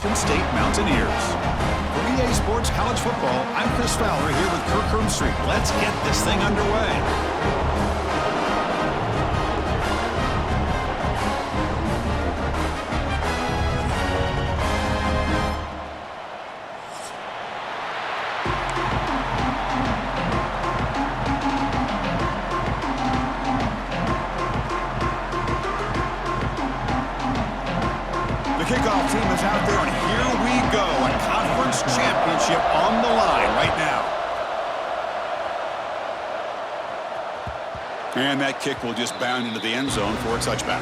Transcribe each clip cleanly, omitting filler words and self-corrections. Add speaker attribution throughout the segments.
Speaker 1: State Mountaineers. For EA Sports College Football, I'm Chris Fowler here with Kirk Herbstreit. Let's get this thing underway. Kickoff team is out there, and here we go. A conference championship on the line right now. And that kick will just bound into the end zone for a touchback.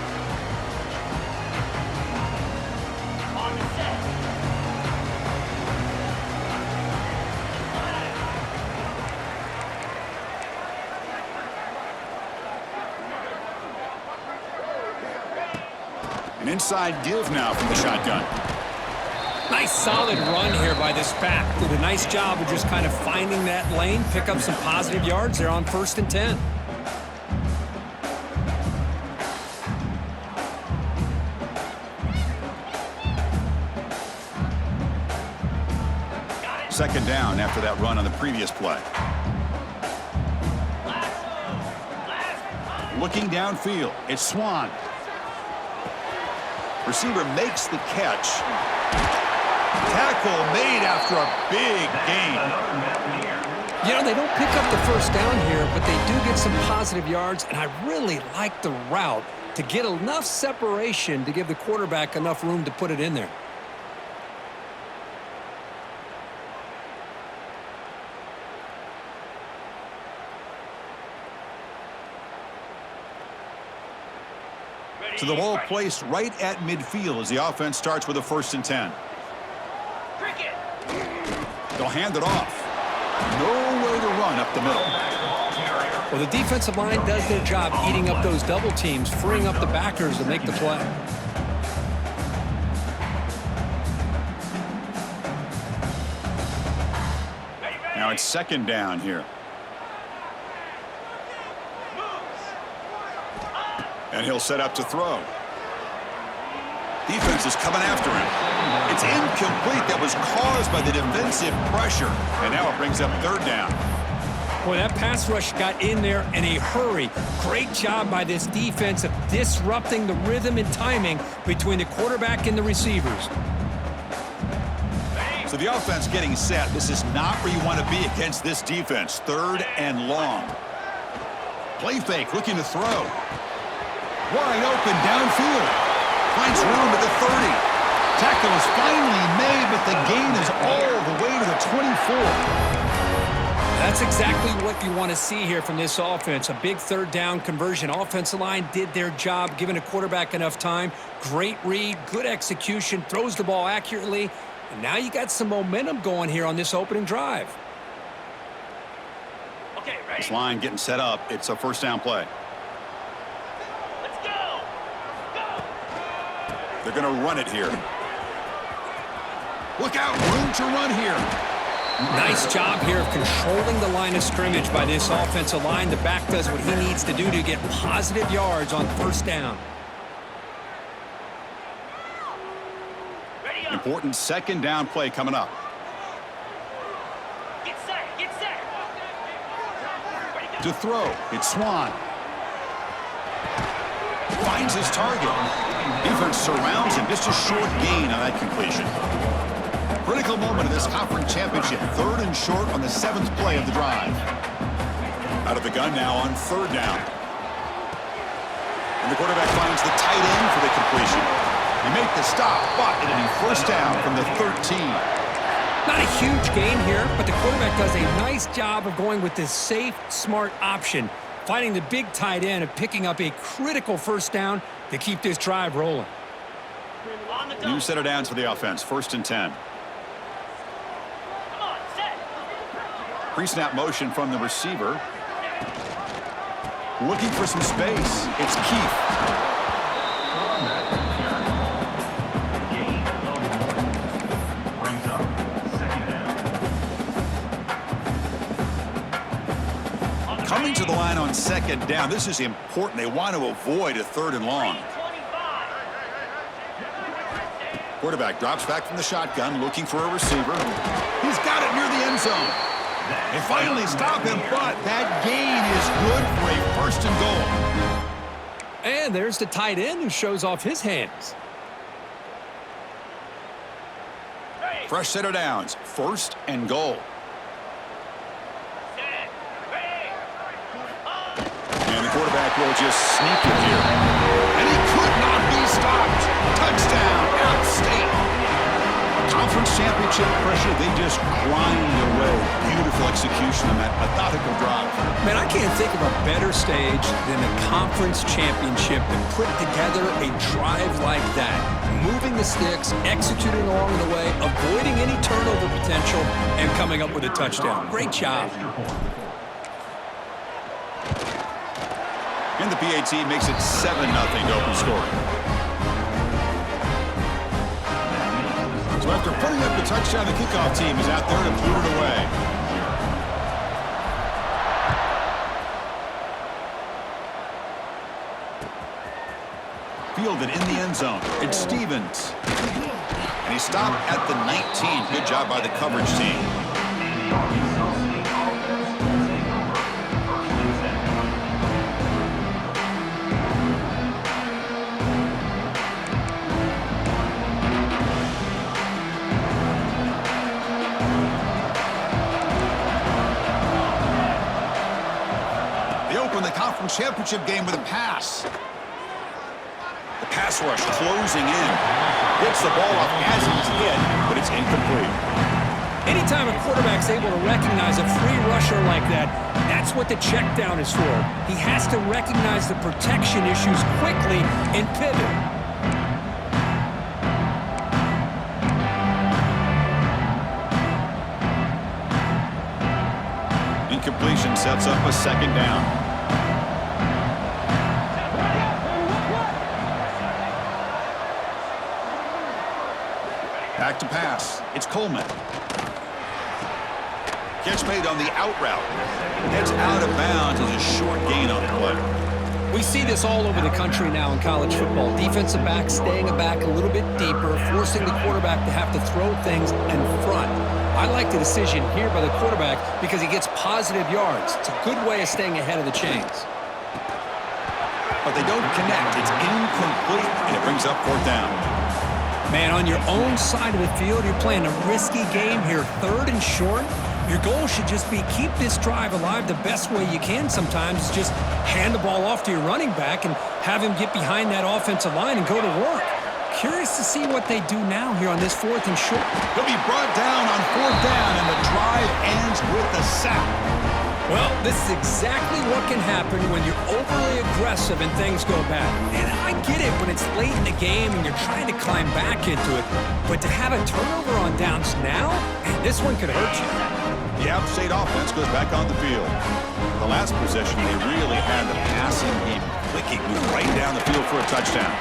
Speaker 1: An inside give now from the shotgun.
Speaker 2: Nice solid run here by this back. Did a nice job of just kind of finding that lane, pick up some positive yards there on 1st and 10.
Speaker 1: Second down after that run on the previous play. Looking downfield, it's Swan. Receiver makes the catch. Tackle made after a big gain.
Speaker 2: You know, they don't pick up the first down here, but they do get some positive yards, and I really like the route to get enough separation to give the quarterback enough room to put it in there.
Speaker 1: To the ball placed right at midfield as the offense starts with a 1st and 10. They'll hand it off. No way to run up the middle.
Speaker 2: Well, the defensive line does their job eating up those double teams, freeing up the backers to make the play.
Speaker 1: Now it's second down here. And he'll set up to throw. Defense is coming after him. It's incomplete. That was caused by the defensive pressure. And now it brings up 3rd down.
Speaker 2: Boy, that pass rush got in there in a hurry. Great job by this defense of disrupting the rhythm and timing between the quarterback and the receivers.
Speaker 1: So the offense getting set. This is not where you want to be against this defense. 3rd and long. Play fake, looking to throw. Wide open downfield. Finds room at the 30. Tackle is finally made, but the gain is all the way to the 24.
Speaker 2: That's exactly what you want to see here from this offense. A big 3rd down conversion. Offensive line did their job, giving a quarterback enough time. Great read, good execution, throws the ball accurately. And now you got some momentum going here on this opening drive.
Speaker 1: Okay, ready. This line getting set up. It's a 1st down play. They're going to run it here. Look out, room to run here.
Speaker 2: Nice job here of controlling the line of scrimmage by this offensive line. The back does what he needs to do to get positive yards on 1st down.
Speaker 1: Important 2nd down play coming up.
Speaker 3: Get set.
Speaker 1: To throw, it's Swan. Finds his target. Defense surrounds him. Just a short gain on that completion. Critical moment of this conference championship. 3rd and short on the 7th play of the drive. Out of the gun now on 3rd down. And the quarterback finds the tight end for the completion. He made the stop, but it'll be 1st down from the 13.
Speaker 2: Not a huge gain here, but the quarterback does a nice job of going with this safe, smart option, finding the big tight end and picking up a critical 1st down to keep this drive rolling.
Speaker 1: New set of downs for the offense. 1st and 10. Pre-snap motion from the receiver. Looking for some space. It's Keith. Coming to the line on 2nd down. This is important. They want to avoid a 3rd and long. Quarterback drops back from the shotgun, looking for a receiver. He's got it near the end zone. They finally stop him, but that gain is good for a first and goal.
Speaker 2: And there's the tight end who shows off his hands.
Speaker 1: Fresh set of downs, first and goal. And the quarterback will just sneak it here. And he could not be stopped. Touchdown, Outstate. Conference championship pressure, they just grind away. Beautiful execution on that methodical drive.
Speaker 2: Man, I can't think of a better stage than the conference championship to put together a drive like that. Moving the sticks, executing along the way, avoiding any turnover potential, and coming up with a touchdown. Great job.
Speaker 1: And the PAT makes it 7-0 to open scoring. So after putting up the touchdown, the kickoff team is out there to boot it away. Fielded in the end zone. It's Stevens. And he stopped at the 19. Good job by the coverage team. The conference championship game with a pass. The pass rush closing in. Gets the ball off as he's hit, but it's incomplete.
Speaker 2: Anytime a quarterback's able to recognize a free rusher like that, that's what the check down is for. He has to recognize the protection issues quickly and pivot.
Speaker 1: Incompletion sets up a second down. Back to pass. It's Coleman. Catch made on the out route. Heads out of bounds as a short gain on the play.
Speaker 2: We see this all over the country now in college football. Defensive backs staying back a little bit deeper, forcing the quarterback to have to throw things in front. I like the decision here by the quarterback because he gets positive yards. It's a good way of staying ahead of the chains.
Speaker 1: But they don't connect. It's incomplete, and it brings up fourth down.
Speaker 2: Man, on your own side of the field, you're playing a risky game here, third and short. Your goal should just be keep this drive alive the best way you can sometimes. Is just hand the ball off to your running back and have him get behind that offensive line and go to work. Curious to see what they do now here on this fourth and short.
Speaker 1: He'll be brought down on fourth down, and the drive ends with a sack.
Speaker 2: Well, this is exactly what can happen when you're overly aggressive and things go bad. And I get it when it's late in the game and you're trying to climb back into it. But to have a turnover on downs now, man, this one could hurt you.
Speaker 1: The App State offense goes back on the field. The last possession, they really had the passing game clicking, moving right down the field for a touchdown.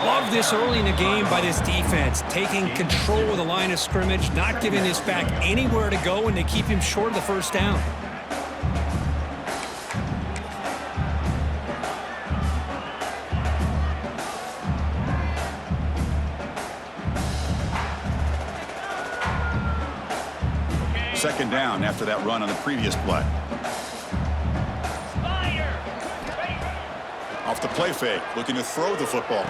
Speaker 2: Love this early in the game by this defense, taking control of the line of scrimmage, not giving this back anywhere to go, and they keep him short of the first down.
Speaker 1: Second down after that run on the previous play. Off the play fake, looking to throw the football.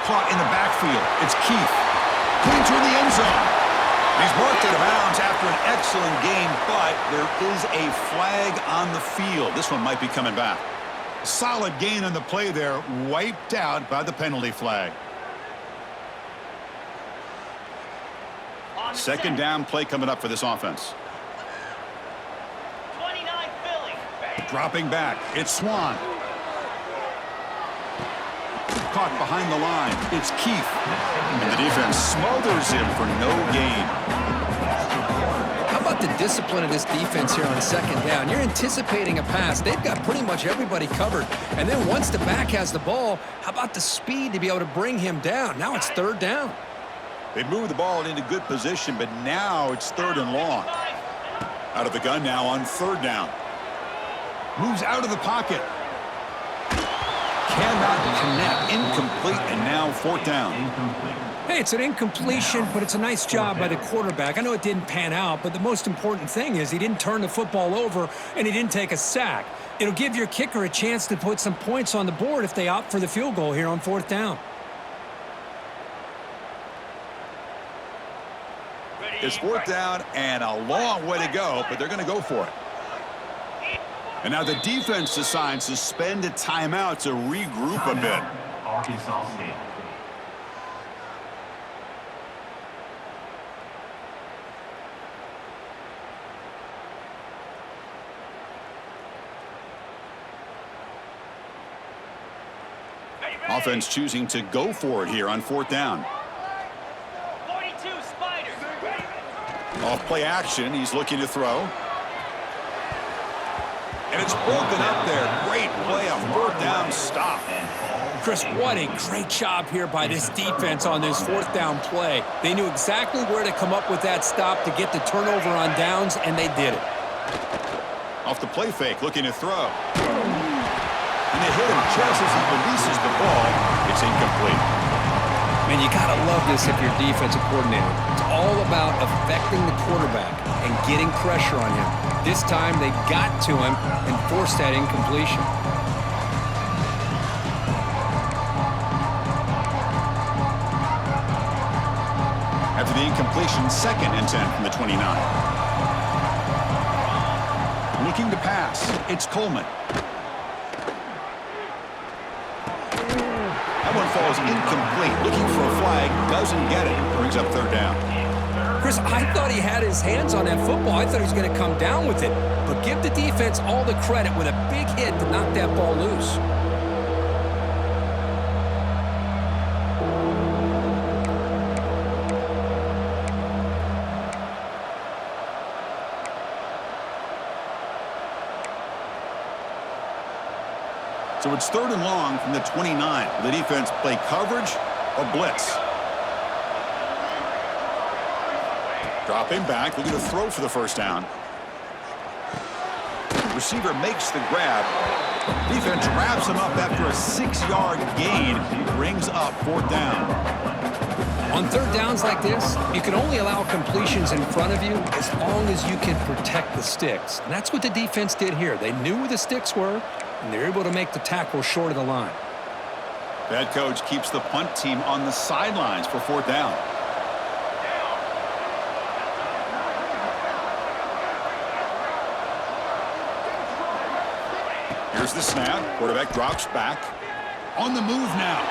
Speaker 1: Caught in the backfield. It's Keith. Clean through the end zone. He's marked out of bounds after an excellent game, but there is a flag on the field. This one might be coming back. Solid gain on the play there, wiped out by the penalty flag. Second down play coming up for this offense.
Speaker 3: 29 Philly.
Speaker 1: Dropping back, it's Swan. Caught behind the line, it's Keith. And the defense smothers him for no gain.
Speaker 2: How about the discipline of this defense here on second down? You're anticipating a pass. They've got pretty much everybody covered. And then once the back has the ball, how about the speed to be able to bring him down? Now it's third down.
Speaker 1: They move the ball into good position, but now it's third and long. Out of the gun now on third down. Moves out of the pocket. Cannot connect. Incomplete, and now fourth down.
Speaker 2: Hey, it's an incompletion, but it's a nice job by the quarterback. I know it didn't pan out, but the most important thing is he didn't turn the football over and he didn't take a sack. It'll give your kicker a chance to put some points on the board if they opt for the field goal here on 4th down.
Speaker 1: It's 4th down and a long way to go, but they're going to go for it. And now the defense decides to spend a timeout to regroup a bit.
Speaker 4: Arkansas State.
Speaker 1: Offense choosing to go for it here on 4th down.
Speaker 3: 42 Spiders.
Speaker 1: Off play action, he's looking to throw. And it's broken up there. Great play, a 4th down stop.
Speaker 2: Chris, what a great job here by this defense on this 4th down play. They knew exactly where to come up with that stop to get the turnover on downs, and they did it.
Speaker 1: Off the play fake, looking to throw. And they hit him just as he releases the ball. It's incomplete.
Speaker 2: Man, you got to love this if you're defensive coordinator. It's all about affecting the quarterback and getting pressure on him. This time they got to him and forced that incompletion.
Speaker 1: After the incompletion, 2nd and 10 from the 29. Looking to pass, it's Coleman. That one falls incomplete. Looking for a flag, doesn't get it. Brings up 3rd down.
Speaker 2: Chris, I thought he had his hands on that football. I thought he was going to come down with it. But give the defense all the credit with a big hit to knock that ball loose.
Speaker 1: So it's 3rd and long from the 29. The defense play coverage or blitz. Dropping back, looking to throw for the 1st down. Receiver makes the grab. Defense wraps him up after a 6-yard gain. Brings up 4th down.
Speaker 2: On 3rd downs like this, you can only allow completions in front of you as long as you can protect the sticks. And that's what the defense did here. They knew where the sticks were, and they're able to make the tackle short of the line.
Speaker 1: The head coach keeps the punt team on the sidelines for 4th down. Here's the snap. Quarterback drops back. On the move now.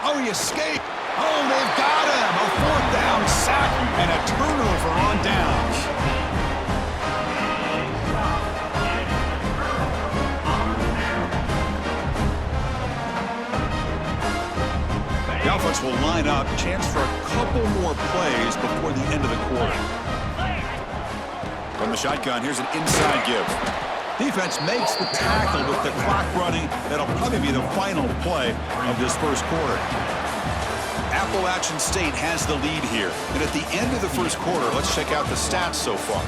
Speaker 1: Oh, he escaped. Oh, they've got him. A 4th down sack and a turnover on downs. The offense will line up. Chance for a couple more plays before the end of the quarter. From the shotgun, here's an inside give. Defense makes the tackle with the clock running. That'll probably be the final play of this 1st quarter. Appalachian State has the lead here. And at the end of the 1st quarter, let's check out the stats so far.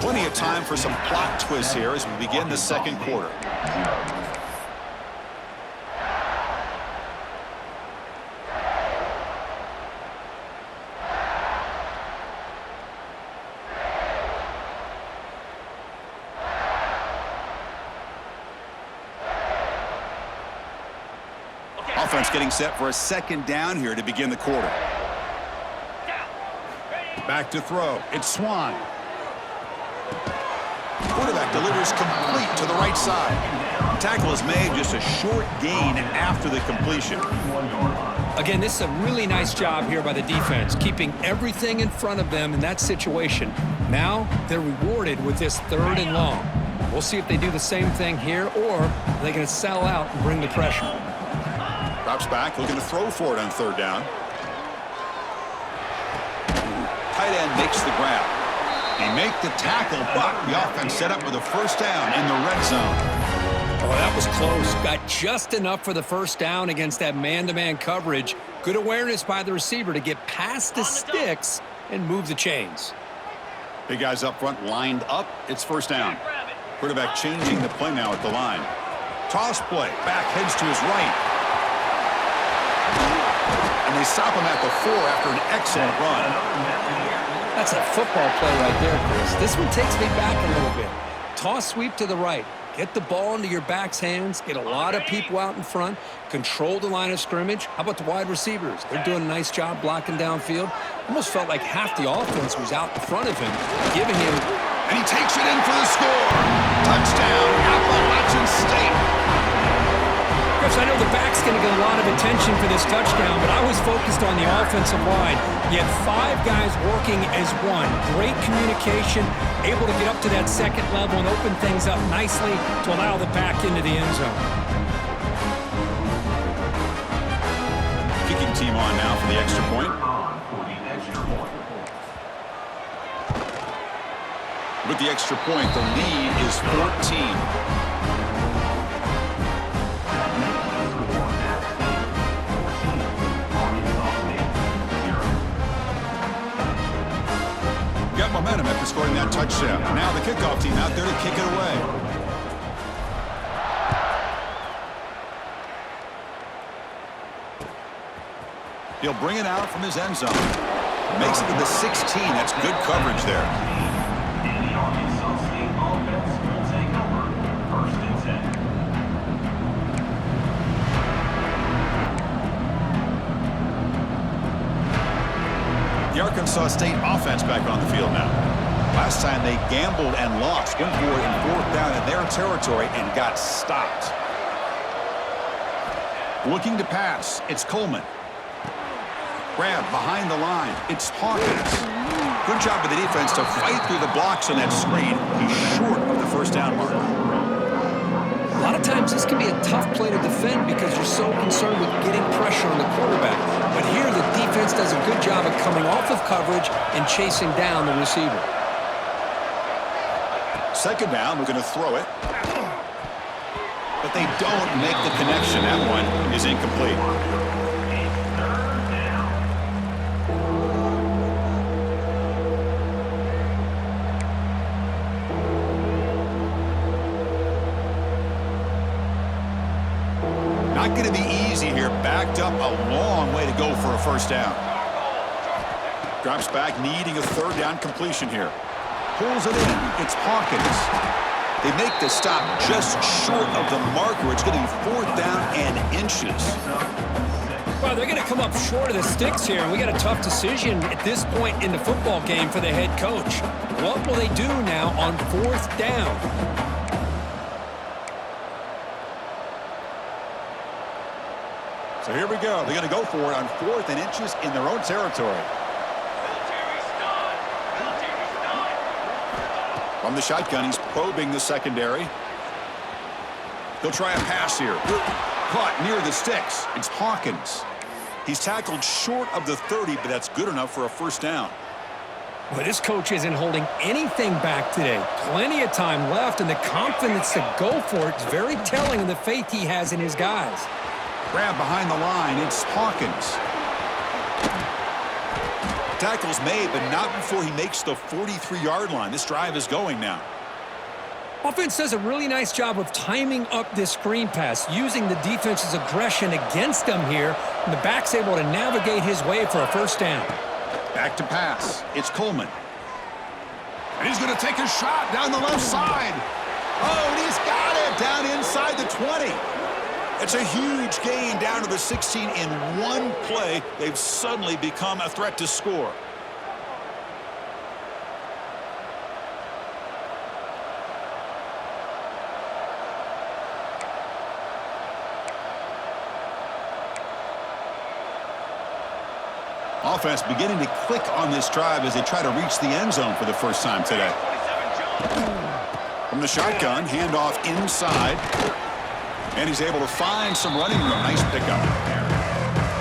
Speaker 1: Plenty of time for some plot twists here as we begin the 2nd quarter. Offense getting set for a 2nd down here to begin the quarter. Back to throw. It's Swan. Quarterback delivers complete to the right side. Tackle is made, just a short gain after the completion.
Speaker 2: Again, this is a really nice job here by the defense, keeping everything in front of them in that situation. Now they're rewarded with this 3rd and long. We'll see if they do the same thing here, or are they going to sell out and bring the pressure.
Speaker 1: Drops back, looking to throw for it on 3rd down. Tight end makes the grab. They make the tackle, but the offense set up with a 1st down in the red zone.
Speaker 2: Oh, that was close. Got just enough for the 1st down against that man-to-man coverage. Good awareness by the receiver to get past the sticks and move the chains.
Speaker 1: Big guys up front lined up. It's 1st down. Quarterback changing the play now at the line. Toss play. Back heads to his right. And and they stop him at the 4 after an excellent run.
Speaker 2: That's a football play right there, Chris. This one takes me back a little bit. Toss sweep to the right. Get the ball into your back's hands. Get a lot of people out in front. Control the line of scrimmage. How about the wide receivers? They're doing a nice job blocking downfield. Almost felt like half the offense was out in front of him, giving him...
Speaker 1: And he takes it in for the score. Touchdown, Appalachian State.
Speaker 2: Chris, I know the back's going to get a lot of attention for this touchdown, but I was focused on the offensive line. You had 5 guys working as one. Great communication, able to get up to that second level and open things up nicely to allow the back into the end zone.
Speaker 1: Kicking team on now for the extra point. With the extra point, the lead is 14. Got momentum after scoring that touchdown. Now the kickoff team out there to kick it away. He'll bring it out from his end zone. Makes it to the 16. That's good coverage there. The Arkansas State offense back on the field now. Last time they gambled and lost. Went for it in 4th down in their territory and got stopped. Looking to pass. It's Coleman. Grab behind the line. It's Hawkins. Good job by the defense to fight through the blocks on that screen. He's short of the first down mark.
Speaker 2: A lot of times this can be a tough play to defend because you're so concerned with getting pressure on the quarterback. But here the defense does a good job of coming off of coverage and chasing down the receiver.
Speaker 1: Second down, we're going to throw it. But they don't make the connection. That one is incomplete. Not going to be easy here. Backed up a long way to go for a first down. Drops back, needing a 3rd down completion here. Pulls it in. It's Hawkins. They make the stop just short of the marker. It's going to be 4th down and inches.
Speaker 2: Well, they're going to come up short of the sticks here, and we got a tough decision at this point in the football game for the head coach. What will they do now on 4th down?
Speaker 1: So here we go. They're going to go for it on 4th and inches in their own territory. From the shotgun, he's probing the secondary. He'll try a pass here. Caught near the sticks. It's Hawkins. He's tackled short of the 30, but that's good enough for a first down.
Speaker 2: Well, this coach isn't holding anything back today. Plenty of time left, and the confidence to go for it is very telling of the faith he has in his guys.
Speaker 1: Grab behind the line. It's Hawkins. Tackle's made, but not before he makes the 43-yard line. This drive is going now.
Speaker 2: Offense does a really nice job of timing up this screen pass, using the defense's aggression against them here, and the back's able to navigate his way for a first down.
Speaker 1: Back to pass. It's Coleman. And he's going to take a shot down the left side. Oh, and he's got it down inside the 20. It's a huge gain down to the 16 in one play. They've suddenly become a threat to score. Offense beginning to click on this drive as they try to reach the end zone for the first time today. From the shotgun, handoff inside. And he's able to find some running room. Nice pickup.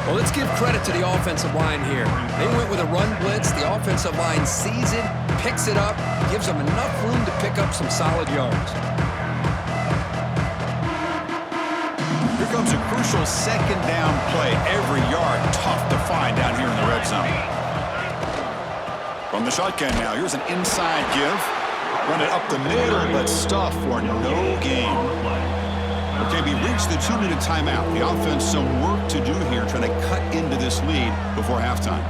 Speaker 2: Well, let's give credit to the offensive line here. They went with a run blitz. The offensive line sees it, picks it up, gives them enough room to pick up some solid yards.
Speaker 1: Here comes a crucial second down play. Every yard tough to find down here in the red zone. From the shotgun now, here's an inside give. Run it up the middle, but stuff for no gain. Okay, we reached the 2-minute timeout. The offense some work to do here trying to cut into this lead before halftime.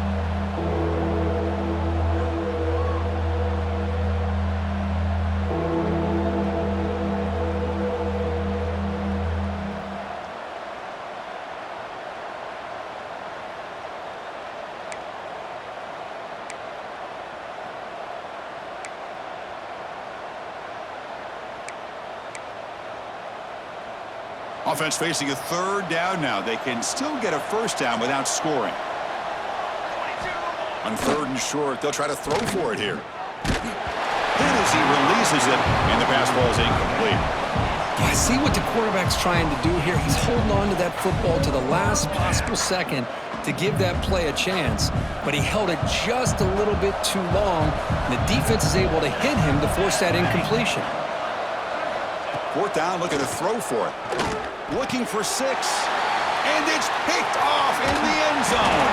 Speaker 1: Offense facing a 3rd down now. They can still get a 1st down without scoring. On 3rd and short, they'll try to throw for it here. Hit as he releases it, and the pass ball is incomplete.
Speaker 2: I see what the quarterback's trying to do here. He's holding on to that football to the last possible second to give that play a chance, but he held it just a little bit too long, and the defense is able to hit him to force that incompletion.
Speaker 1: 4th down, looking to throw for it. Looking for 6. And it's picked off in the end zone.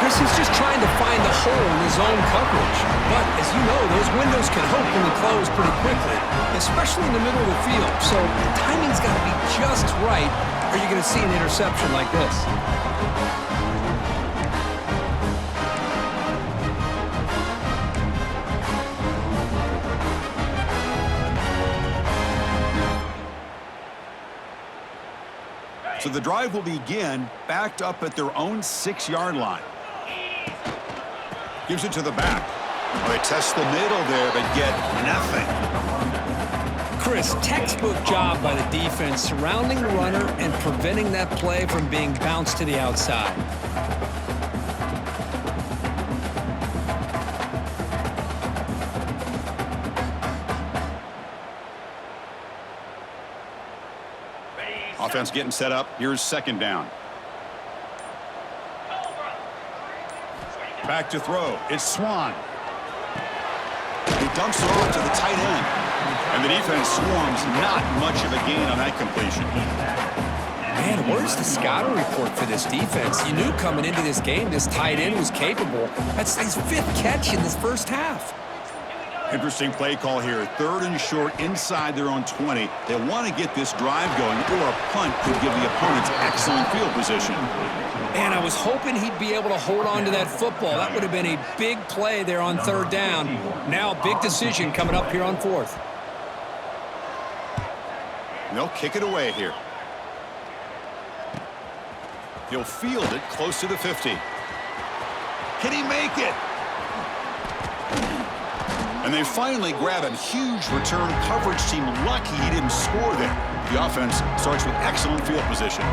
Speaker 2: Chris is just trying to find the hole in his own coverage. But, as you know, those windows can hopefully close pretty quickly, especially in the middle of the field. So the timing's got to be just right, or you're going to see an interception like this.
Speaker 1: So the drive will begin backed up at their own 6-yard line. Gives it to the back. Well, they test the middle there, but get nothing.
Speaker 2: Chris, textbook job by the defense surrounding the runner and preventing that play from being bounced to the outside.
Speaker 1: Offense getting set up. Here's 2nd down. Back to throw. It's Swan. He dumps it off to the tight end. And the defense swarms. Not much of a gain on that completion.
Speaker 2: Man, where's the scouting report for this defense? You knew coming into this game this tight end was capable. That's his 5th catch in this first half.
Speaker 1: Interesting play call here. 3rd and short inside their own 20. They want to get this drive going, or a punt could give the opponents excellent field position.
Speaker 2: And I was hoping he'd be able to hold on to that football. That would have been a big play there on 3rd down. Now a big decision coming up here on 4th.
Speaker 1: And they'll kick it away here. He'll field it close to the 50. Can he make it? And they finally grab him. Huge return. Coverage team lucky he didn't score there. The offense starts with excellent field position.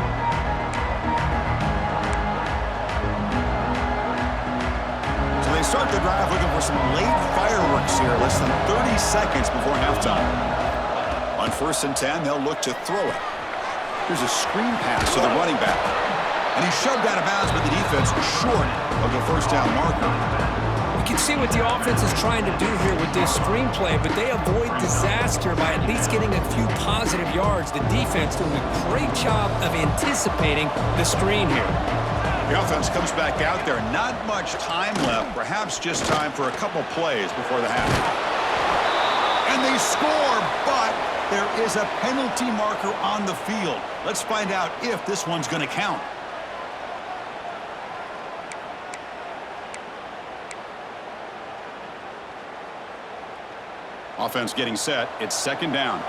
Speaker 1: So they start the drive looking for some late fireworks here. Less than 30 seconds before halftime. On 1st and 10, they'll look to throw it. Here's a screen pass to the running back. And he's shoved out of bounds, but the defense was short of the 1st down marker.
Speaker 2: You can see what the offense is trying to do here with this screenplay, but they avoid disaster by at least getting a few positive yards. The defense doing a great job of anticipating the screen here.
Speaker 1: The offense comes back out there. Not much time left. Perhaps just time for a couple plays before the half. And they score, but there is a penalty marker on the field. Let's find out if this one's going to count. Offense getting set. It's 2nd down.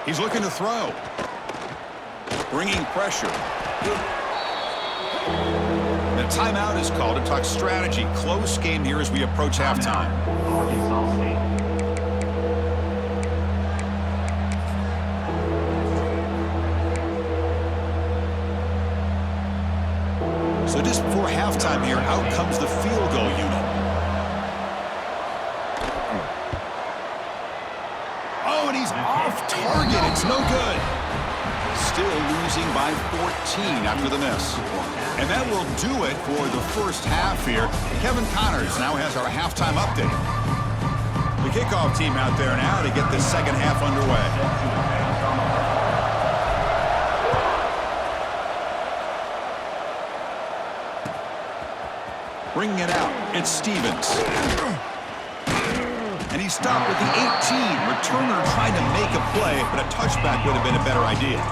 Speaker 1: He's looking to throw. Bringing pressure. The timeout is called to talk strategy. Close game here as we approach halftime. So just before halftime here, out comes the field goal unit. Oh, and he's off target. It's no good. Still losing by 14 after the miss. And that will do it for the first half here. Kevin Connors now has our halftime update. The kickoff team out there now to get the second half underway. Bringing it out, it's Stevens. And He stopped with the 18. Returner tried to make a play, but a touchback would have been a better idea.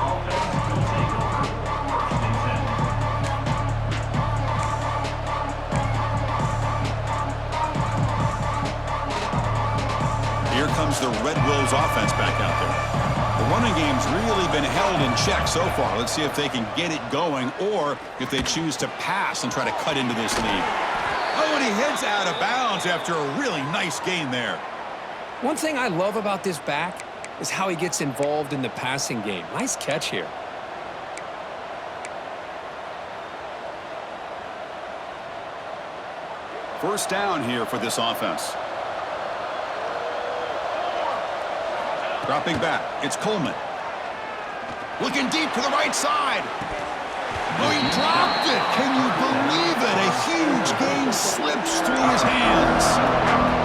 Speaker 1: Here comes the Red Wolves offense back out there. The running game's really been held in check so far. Let's see if they can get it going or if they choose to pass and try to cut into this lead. Oh, and he heads out of bounds after a really nice gain there.
Speaker 2: One thing I love about this back is how he gets involved in the passing game. Nice catch here.
Speaker 1: First down here for this offense. Dropping back, it's Coleman. Looking deep to the right side. Oh, he dropped it. Can you believe it? A huge gain slips through his hands.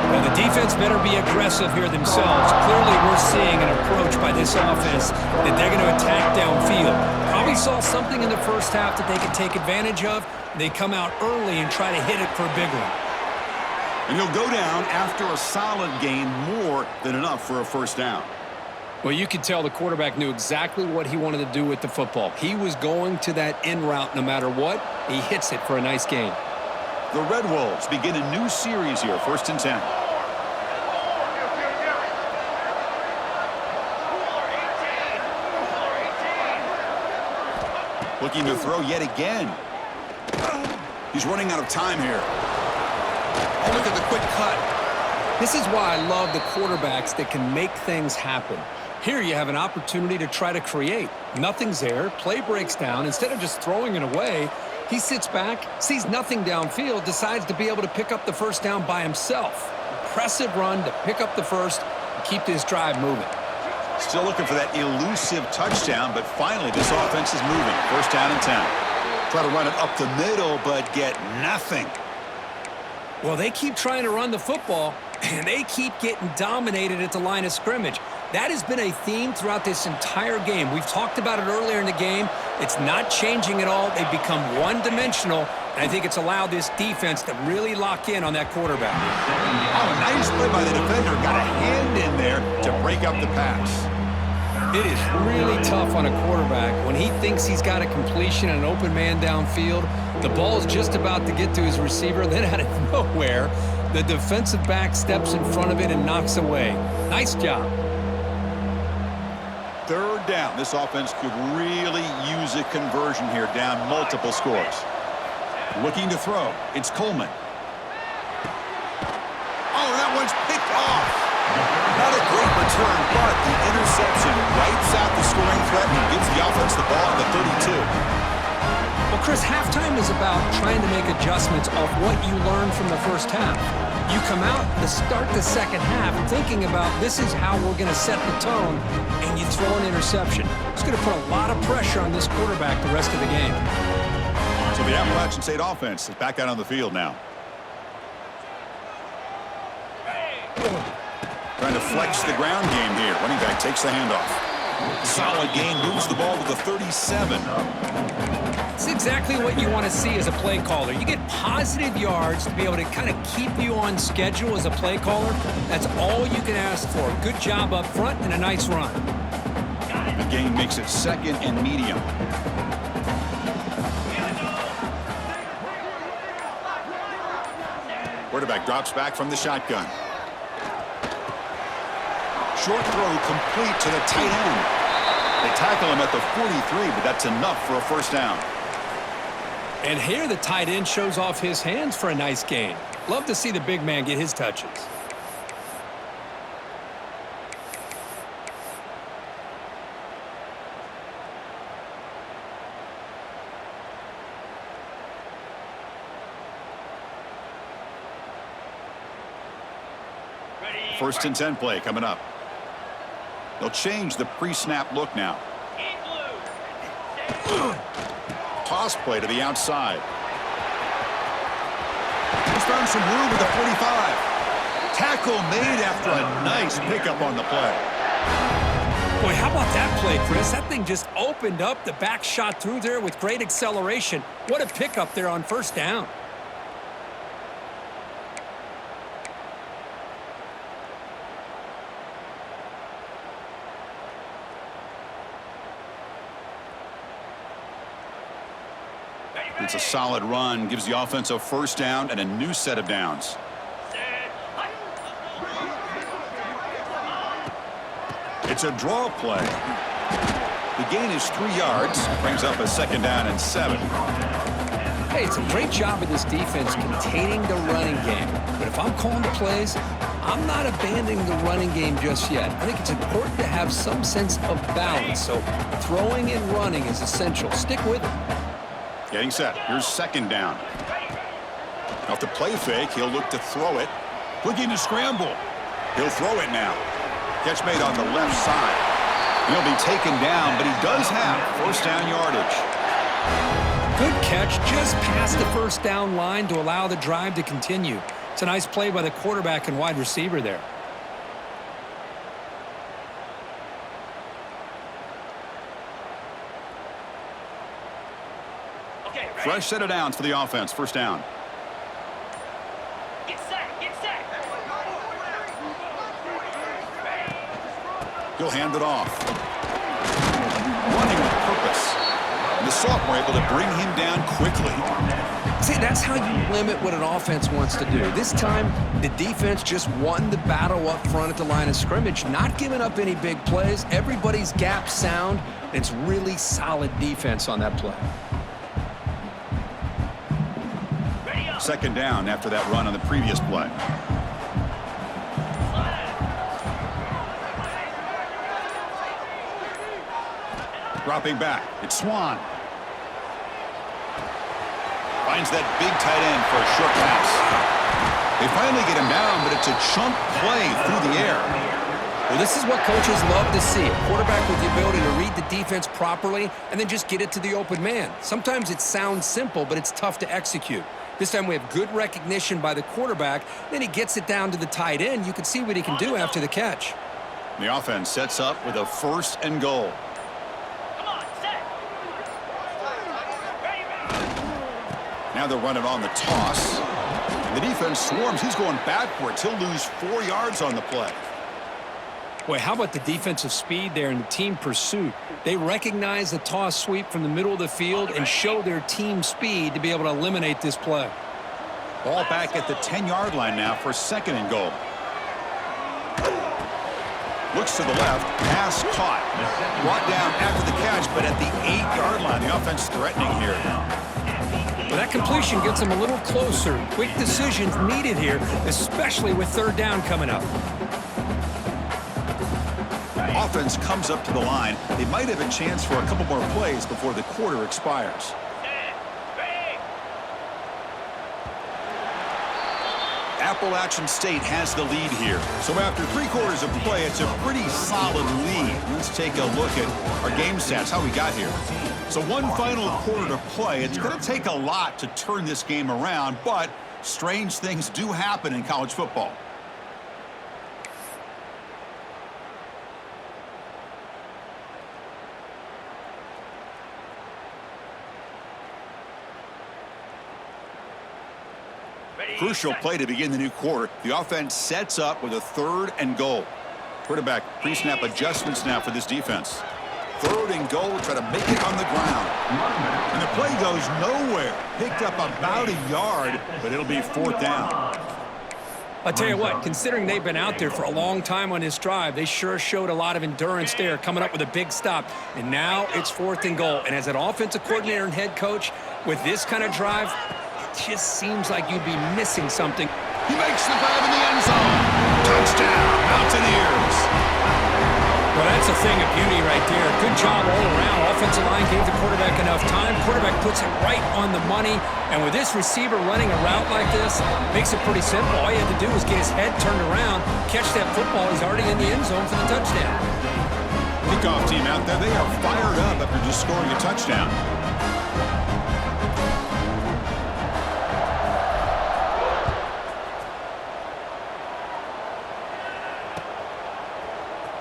Speaker 2: Well, the defense better be aggressive here themselves. Clearly, we're seeing an approach by this offense that they're going to attack downfield. Probably saw something in the first half that they could take advantage of. They come out early and try to hit it for a big one.
Speaker 1: And he'll go down after a solid gain, more than enough for a first down.
Speaker 2: Well, you could tell the quarterback knew exactly what he wanted to do with the football. He was going to that in route no matter what. He hits it for a nice gain.
Speaker 1: The Red Wolves begin a new series here, 1st and 10. Looking to throw yet again. He's running out of time here. Oh, look at the quick cut.
Speaker 2: This is why I love the quarterbacks that can make things happen. Here you have an opportunity to try to create. Nothing's there. Play breaks down. Instead of just throwing it away, he sits back, sees nothing downfield, decides to be able to pick up the first down by himself. Impressive run to pick up the first and keep this drive moving.
Speaker 1: Still looking for that elusive touchdown, but finally this offense is moving. 1st down and 10. Try to run it up the middle, but get nothing.
Speaker 2: Well, they keep trying to run the football, and they keep getting dominated at the line of scrimmage. That has been a theme throughout this entire game. We've talked about it earlier in the game. It's not changing at all. They've become one-dimensional, and I think it's allowed this defense to really lock in on that quarterback.
Speaker 1: Oh, nice play by the defender. Got a hand in there to break up the pass.
Speaker 2: It is really tough on a quarterback when he thinks he's got a completion and an open man downfield. The ball is just about to get to his receiver. Then out of nowhere, the defensive back steps in front of it and knocks away. Nice job.
Speaker 1: 3rd down. This offense could really use a conversion here, down multiple scores. Looking to throw. It's Coleman. Oh, that one's picked off. Not a great return, but the interception wipes out the scoring threat and gives the offense the ball at the 32.
Speaker 2: Well, Chris, halftime is about trying to make adjustments off what you learned from the first half. You come out to start the second half thinking about this is how we're going to set the tone, and you throw an interception. It's going to put a lot of pressure on this quarterback the rest of the game.
Speaker 1: So the Appalachian State offense is back out on the field now. Trying to flex the ground game here. Running back takes the handoff. Solid gain, moves the ball to the 37.
Speaker 2: It's exactly what you want to see as a play caller. You get positive yards to be able to kind of keep you on schedule as a play caller. That's all you can ask for. Good job up front and a nice run.
Speaker 1: The gain makes it 2nd and medium. Quarterback drops back from the shotgun. Short throw complete to the tight end. They tackle him at the 43, but that's enough for a first down.
Speaker 2: And here the tight end shows off his hands for a nice gain. Love to see the big man get his touches.
Speaker 1: First and 10 play coming up. They'll change the pre-snap look now. Toss play to the outside. He's found some room at the 45. Tackle made after a nice pickup on the play.
Speaker 2: Boy, how about that play, Chris? That thing just opened up. The back shot through there with great acceleration. What a pickup there on first down.
Speaker 1: It's a solid run, gives the offense a first down and a new set of downs. It's a draw play. The gain is 3 yards, brings up a second down and 7.
Speaker 2: Hey, it's a great job of this defense containing the running game. But if I'm calling the plays, I'm not abandoning the running game just yet. I think it's important to have some sense of balance. So throwing and running is essential. Stick with it.
Speaker 1: Getting set. Here's second down. Off the play fake, he'll look to throw it. Looking to scramble. He'll throw it now. Catch made on the left side. He'll be taken down, but he does have first down yardage.
Speaker 2: Good catch just past the first down line to allow the drive to continue. It's a nice play by the quarterback and wide receiver there.
Speaker 3: Okay, ready?
Speaker 1: Fresh set of downs for the offense. First down.
Speaker 3: Get set, get set.
Speaker 1: He'll hand it off. Running with purpose. And the sophomore able to bring him down quickly.
Speaker 2: See, that's how you limit what an offense wants to do. This time, the defense just won the battle up front at the line of scrimmage, not giving up any big plays. Everybody's gap sound. It's really solid defense on that play.
Speaker 3: Ready up.
Speaker 1: Second down after that run on the previous play. Dropping back. It's Swan. Finds that big tight end for a short pass. They finally get him down, but it's a chunk play through the air.
Speaker 2: Well, this is what coaches love to see. A quarterback with the ability to read the defense properly and then just get it to the open man. Sometimes it sounds simple, but it's tough to execute. This time we have good recognition by the quarterback. Then he gets it down to the tight end. You can see what he can do after the catch.
Speaker 1: The offense sets up with a first and goal.
Speaker 3: Come on, set. Ready, ready.
Speaker 1: Now they're running on the toss. The defense swarms. He's going backwards. He'll lose 4 yards on the play.
Speaker 2: Boy, how about the defensive speed there and the team pursuit? They recognize the toss sweep from the middle of the field and show their team speed to be able to eliminate this play.
Speaker 1: Ball back at the 10-yard line now for second and goal. Looks to the left. Pass caught. Brought down after the catch, but at the 8-yard line. The offense threatening here.
Speaker 2: Well, that completion gets them a little closer. Quick decisions needed here, especially with third down coming up.
Speaker 1: Offense comes up to the line. They might have a chance for a couple more plays before the quarter expires. Appalachian State has the lead here. So after 3 quarters of play, it's a pretty solid lead. Let's take a look at our game stats, how we got here. So one final quarter to play. It's going to take a lot to turn this game around, but strange things do happen in college football. Crucial play to begin the new quarter. The offense sets up with a third and goal. Quarterback pre-snap adjustments now for this defense. Third and goal, try to make it on the ground. And the play goes nowhere. Picked up about a yard, but it'll be fourth down.
Speaker 2: I'll tell you what, considering they've been out there for a long time on this drive, they sure showed a lot of endurance there, coming up with a big stop. And now it's fourth and goal. And as an offensive coordinator and head coach, with this kind of drive, it just seems like you'd be missing something.
Speaker 1: He makes the grab in the end zone. Touchdown, Mountaineers.
Speaker 2: Well, that's a thing of beauty right there. Good job all around. Offensive line gave the quarterback enough time. Quarterback puts it right on the money. And with this receiver running a route like this, makes it pretty simple. All you have to do is get his head turned around, catch that football. He's already in the end zone for the touchdown.
Speaker 1: Kickoff team out there, they are fired up after just scoring a touchdown.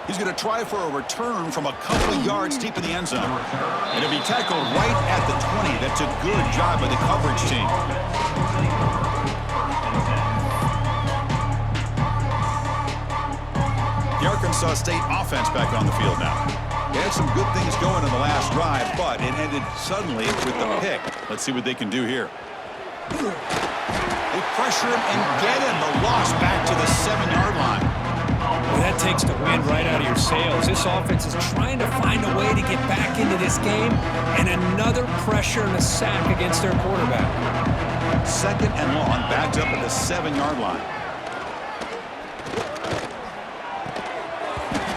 Speaker 1: He's going to try for a return from a couple of yards deep in the end zone. And it'll be tackled right at the 20. That's a good job by the coverage team. The Arkansas State offense back on the field now. They had some good things going in the last drive, but it ended suddenly with the pick. Let's see what they can do here. They pressure him and get him. The loss back to the 7-yard line.
Speaker 2: Well, that takes the wind right out of your sails. This offense is trying to find a way to get back into this game, and another pressure and a sack against their quarterback.
Speaker 1: 2nd and long, backed up at the 7-yard line.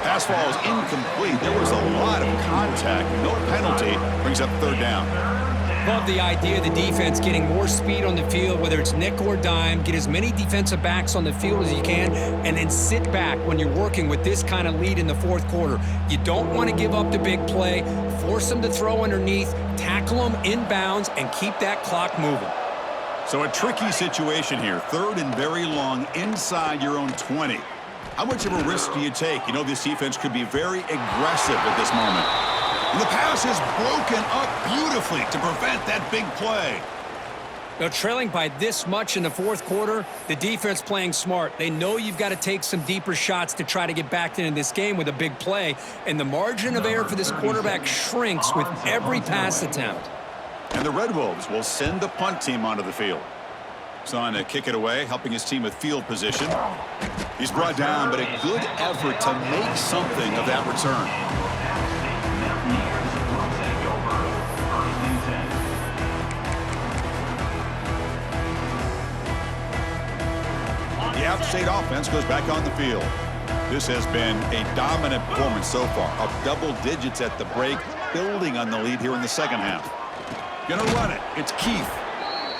Speaker 1: Pass ball is incomplete. There was a lot of contact. No penalty. Brings up 3rd down.
Speaker 2: Love the idea of the defense getting more speed on the field, whether it's nickel or dime. Get as many defensive backs on the field as you can, and then sit back when you're working with this kind of lead in the 4th quarter. You don't want to give up the big play. Force them to throw underneath, tackle them inbounds, and keep that clock moving.
Speaker 1: So a tricky situation here. 3rd and very long inside your own 20. How much of a risk do you take? You know this defense could be very aggressive at this moment. And the pass is broken up beautifully to prevent that big play.
Speaker 2: Now, trailing by this much in the 4th quarter, the defense playing smart. They know you've got to take some deeper shots to try to get back into this game with a big play. And the margin of error for this quarterback shrinks with every pass attempt.
Speaker 1: And the Red Wolves will send the punt team onto the field. He's on to kick it away, helping his team with field position. He's brought down, but a good effort to make something of that return. The App State offense goes back on the field. This has been a dominant performance so far, up double digits at the break, building on the lead here in the 2nd half. Gonna run it. It's Keith.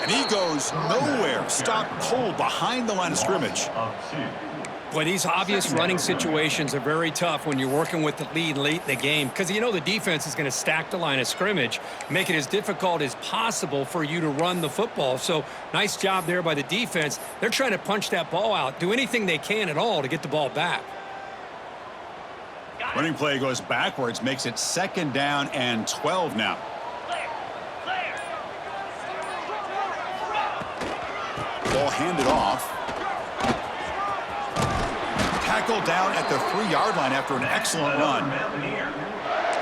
Speaker 1: And he goes nowhere. Stopped cold behind the line of scrimmage.
Speaker 2: Boy, these obvious running situations are very tough when you're working with the lead late in the game, because you know the defense is going to stack the line of scrimmage, make it as difficult as possible for you to run the football. So nice job there by the defense. They're trying to punch that ball out, do anything they can at all to get the ball back.
Speaker 1: Running play goes backwards, makes it 2nd down and 12 now. Ball handed off. Tackled down at the 3-yard line after an excellent run.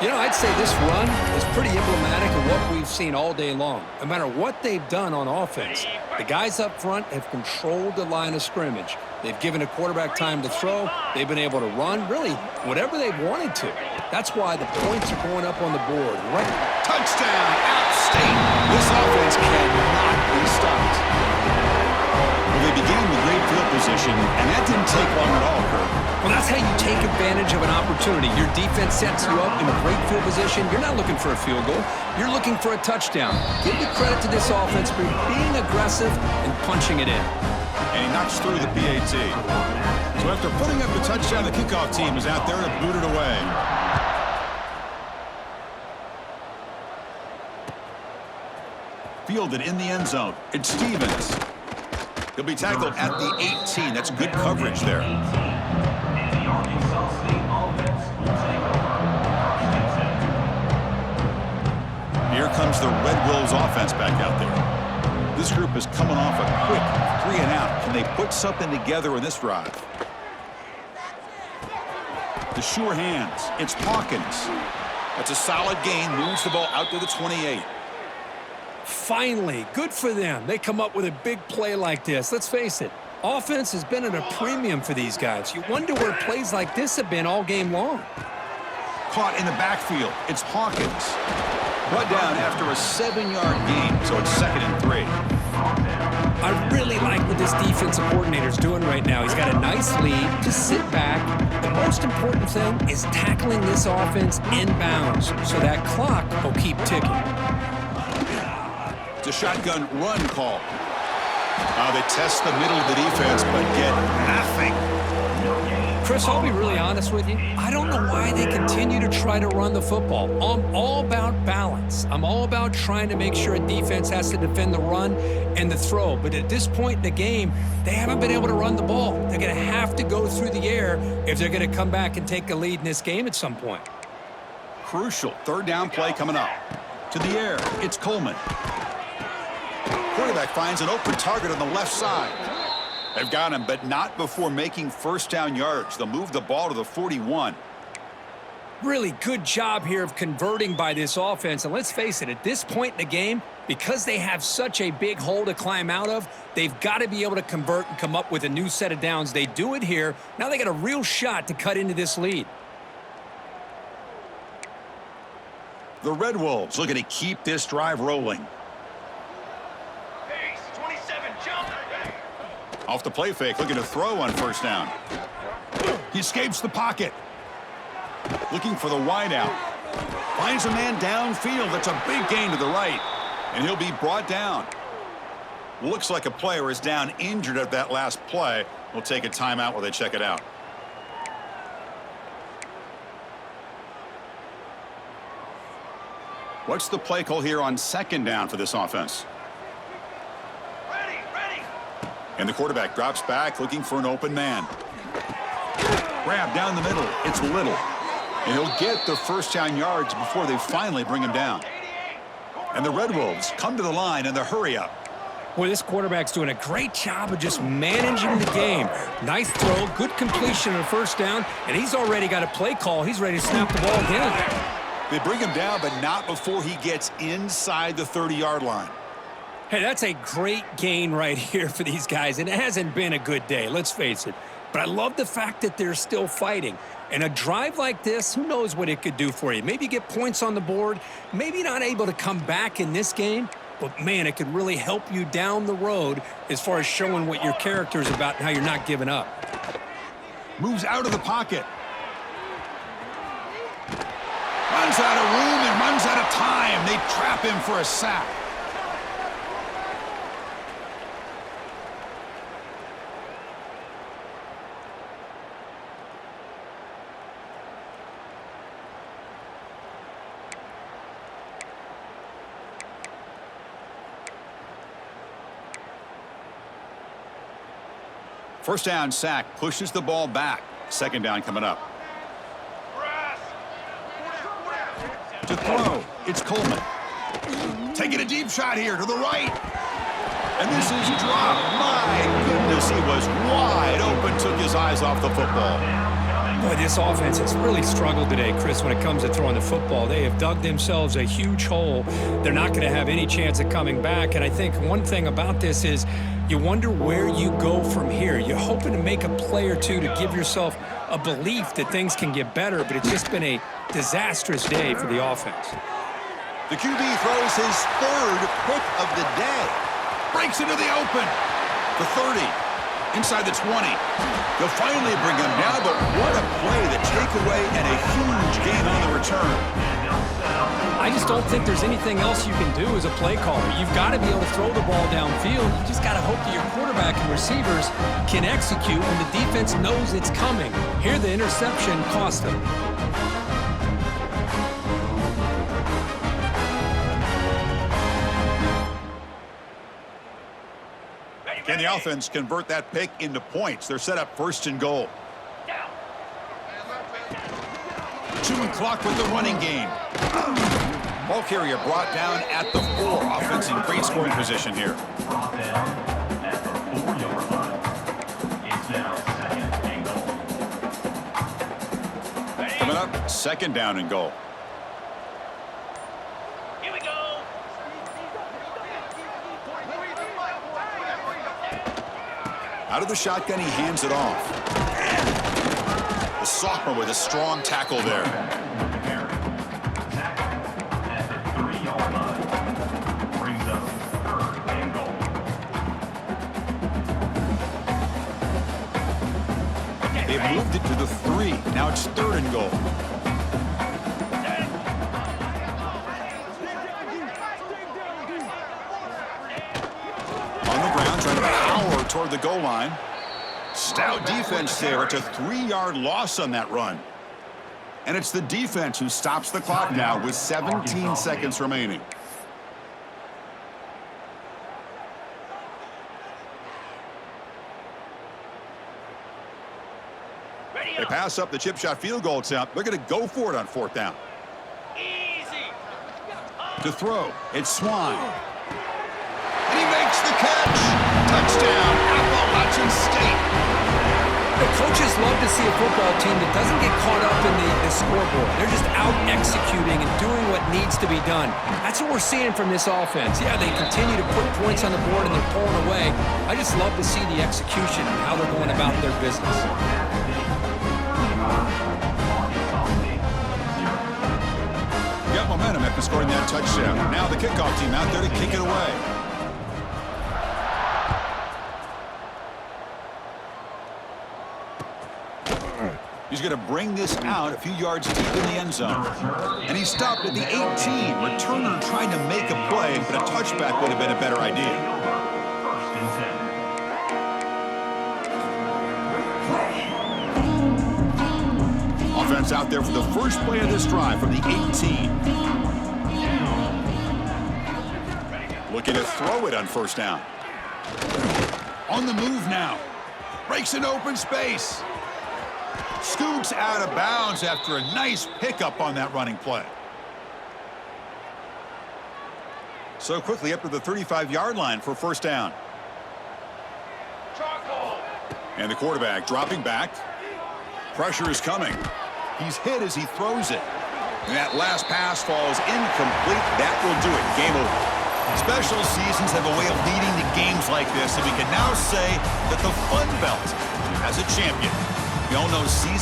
Speaker 2: You know, I'd say this run is pretty emblematic of what we've seen all day long. No matter what they've done on offense, the guys up front have controlled the line of scrimmage. They've given a quarterback time to throw. They've been able to run, really, whatever they've wanted to. That's why the points are going up on the board. Right.
Speaker 1: Touchdown, App State. This offense cannot be stopped. Well, they began with great field position, and that didn't take long at all, Kirk.
Speaker 2: Well, that's how you take advantage of an opportunity. Your defense sets you up in a great field position. You're not looking for a field goal. You're looking for a touchdown. Give the credit to this offense for being aggressive and punching it in.
Speaker 1: And he knocks through the PAT. So after putting up the touchdown, the kickoff team is out there to boot it away. Fielded in the end zone. It's Stevens. He'll be tackled at the 18. That's good coverage there. Here comes the Red Wolves offense back out there. This group is coming off a quick 3-and-out. Can they put something together in this drive? The sure hands. It's Hawkins. That's a solid gain. Moves the ball out to the 28.
Speaker 2: Finally, good for them. They come up with a big play like this. Let's face it, offense has been at a premium for these guys. You wonder where plays like this have been all game long.
Speaker 1: Caught in the backfield. It's Hawkins. Brought down after a 7-yard gain, so it's 2nd and 3.
Speaker 2: I really like what this defensive coordinator's doing right now. He's got a nice lead to sit back. The most important thing is tackling this offense inbounds, so that clock will keep ticking.
Speaker 1: It's a shotgun run call. They test the middle of the defense, but get nothing.
Speaker 2: Chris, I'll be really honest with you. I don't know why they continue to try to run the football. I'm all about balance. I'm all about trying to make sure a defense has to defend the run and the throw. But at this point in the game, they haven't been able to run the ball. They're going to have to go through the air if they're going to come back and take a lead in this game at some point.
Speaker 1: Crucial 3rd down play coming up. To the air, it's Coleman. Quarterback finds an open target on the left side. They've got him, but not before making 1st down yards. They'll move the ball to the 41.
Speaker 2: Really good job here of converting by this offense. And let's face it, at this point in the game, because they have such a big hole to climb out of, they've got to be able to convert and come up with a new set of downs. They do it here. Now they got a real shot to cut into this lead.
Speaker 1: The Red Wolves looking to keep this drive rolling.
Speaker 3: Pace, 27, jump.
Speaker 1: Off the play fake, looking to throw on first down. He escapes the pocket. Looking for the wideout. Finds a man downfield. That's a big gain to the right. And he'll be brought down. Looks like a player is down injured at that last play. We'll take a timeout while they check it out. What's the play call here on second down for this offense?
Speaker 3: Ready, ready.
Speaker 1: And the quarterback drops back looking for an open man. Grab down the middle. It's Little. And he'll get the first down yards before they finally bring him down. And the Red Wolves come to the line in the hurry up.
Speaker 2: Boy, this quarterback's doing a great job of just managing the game. Nice throw, good completion on first down, and he's already got a play call. He's ready to snap the ball again.
Speaker 1: They bring him down, but not before he gets inside the 30-yard line.
Speaker 2: Hey, that's a great gain right here for these guys, and it hasn't been a good day, let's face it. But I love the fact that they're still fighting. And a drive like this, who knows what it could do for you. Maybe get points on the board, maybe not able to come back in this game, but, man, it could really help you down the road as far as showing what your character is about and how you're not giving up.
Speaker 1: Moves out of the pocket. Runs out of room and runs out of time. They trap him for a sack. First down sack, pushes the ball back. Second down coming up. To throw, it's Coleman. Taking a deep shot here to the right. And this is dropped. My goodness, he was wide open, took his eyes off the football.
Speaker 2: Boy, this offense has really struggled today, Chris, when it comes to throwing the football. They have dug themselves a huge hole. They're not going to have any chance of coming back. And I think one thing about this is you wonder where you go from here. You're hoping to make a play or two to give yourself a belief that things can get better, but it's just been a disastrous day for the offense.
Speaker 1: The QB throws his third pick of the day. Breaks into the open. The 30. Inside the 20. They'll finally bring him down, but what a play, the takeaway, and a huge gain on the return.
Speaker 2: I just don't think there's anything else you can do as a play caller. You've got to be able to throw the ball downfield. You just got to hope that your quarterback and receivers can execute when the defense knows it's coming. Here, the interception cost them.
Speaker 1: Can the offense convert that pick into points? They're set up first and goal. Chewing clock with the running game. Ball carrier brought down at the 4. Offense in great scoring position here. Coming up, second down and goal.
Speaker 3: Here we go.
Speaker 1: Out of the shotgun, he hands it off. The sophomore with a strong tackle there. They've moved it to the 3. Now it's third and goal. On the ground, trying to power toward the goal line. Stout defense there. It's a 3-yard loss on that run. And it's the defense who stops the clock now with 17 seconds remaining. They pass up the chip shot field goal attempt. They're going to go for it on fourth down.
Speaker 3: Easy.
Speaker 1: To throw, it's Swan. And he makes the catch. Touchdown, Appalachian State.
Speaker 2: The coaches love to see a football team that doesn't get caught up in the scoreboard. They're just out executing and doing what needs to be done. That's what we're seeing from this offense. Yeah, they continue to put points on the board and they're pulling away. I just love to see the execution and how they're going about their business.
Speaker 1: Got momentum after scoring that touchdown. Now the kickoff team out there to kick it away. He's going to bring this out a few yards deep in the end zone. And he stopped at the 18. Returner trying to make a play, but a touchback would have been a better idea. Offense out there for the first play of this drive from the 18. Looking to throw it on first down. On the move now. Breaks an open space. Scoots out of bounds after a nice pickup on that running play. So quickly up to the 35-yard line for first down.
Speaker 3: Charcoal.
Speaker 1: And the quarterback dropping back. Pressure is coming. He's hit as he throws it. And that last pass falls incomplete. That will do it. Game over. Special seasons have a way of leading to games like this, and we can now say that the Fun Belt has a champion. We all know season